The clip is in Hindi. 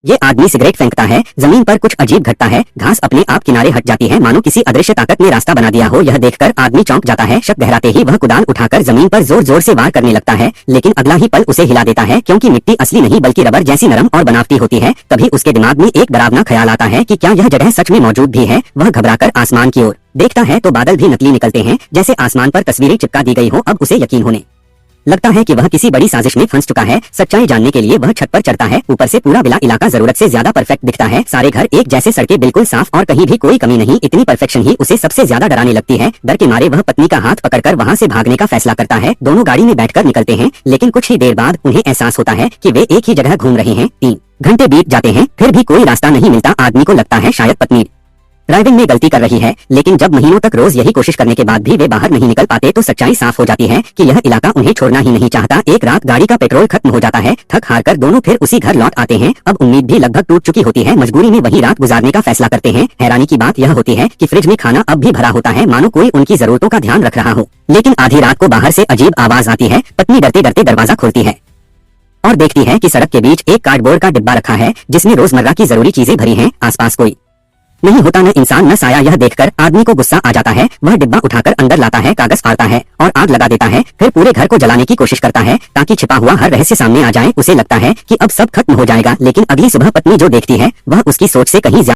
ये आदमी सिगरेट फेंकता है, जमीन पर कुछ अजीब घटता है, घास अपने आप किनारे हट जाती है, मानो किसी अदृश्य ताकत ने रास्ता बना दिया हो। यह देखकर आदमी चौंक जाता है। शक गहराते ही वह कुदाल उठाकर जमीन पर जोर जोर से वार करने लगता है, लेकिन अगला ही पल उसे हिला देता है, क्योंकि मिट्टी असली नहीं बल्कि रबर जैसी नरम और बनावटी होती है। तभी उसके दिमाग में एक डरावना ख्याल आता है कि क्या यह जगह सच में मौजूद भी है। वह घबराकर आसमान की ओर देखता है तो बादल भी नकली निकलते हैं, जैसे आसमान पर तस्वीरें चिपका दी गई हो। अब उसे यकीन होने लगता है कि वह किसी बड़ी साजिश में फंस चुका है। सच्चाई जानने के लिए वह छत पर चढ़ता है। ऊपर से पूरा बिला इलाका जरूरत से ज्यादा परफेक्ट दिखता है। सारे घर एक जैसे, सड़कें बिल्कुल साफ और कहीं भी कोई कमी नहीं। इतनी परफेक्शन ही उसे सबसे ज्यादा डराने लगती है। डर के मारे वह पत्नी का हाथ पकड़कर वहां से भागने का फैसला करता है। दोनों गाड़ी में बैठकर निकलते हैं, लेकिन कुछ ही देर बाद उन्हें एहसास होता है कि वे एक ही जगह घूम रहे हैं। 3 घंटे बीत जाते हैं, फिर भी कोई रास्ता नहीं मिलता। आदमी को लगता है शायद पत्नी ड्राइविंग में गलती कर रही है, लेकिन जब महीनों तक रोज यही कोशिश करने के बाद भी वे बाहर नहीं निकल पाते तो सच्चाई साफ हो जाती है कि यह इलाका उन्हें छोड़ना ही नहीं चाहता। एक रात गाड़ी का पेट्रोल खत्म हो जाता है। थक हार कर दोनों फिर उसी घर लौट आते हैं। अब उम्मीद भी लगभग टूट चुकी होती है। मजबूरी में वही रात गुजारने का फैसला करते हैं। हैरानी की बात यह होती है कि फ्रिज में खाना अब भी भरा होता है, मानो कोई उनकी जरूरतों का ध्यान रख रहा हो। लेकिन आधी रात को बाहर से अजीब आवाज आती है। पत्नी डरते डरते दरवाजा खोलती है और देखती है कि सड़क के बीच एक कार्डबोर्ड का डिब्बा रखा है, जिसमें रोजमर्रा की जरूरी चीजें भरी हैं। आसपास कोई नहीं होता, न इंसान न साया। यह देखकर आदमी को गुस्सा आ जाता है। वह डिब्बा उठाकर अंदर लाता है, कागज फाड़ता है और आग लगा देता है। फिर पूरे घर को जलाने की कोशिश करता है ताकि छिपा हुआ हर रहस्य सामने आ जाए। उसे लगता है कि अब सब खत्म हो जाएगा, लेकिन अगली सुबह पत्नी जो देखती है वह उसकी सोच से कहीं ज्यादा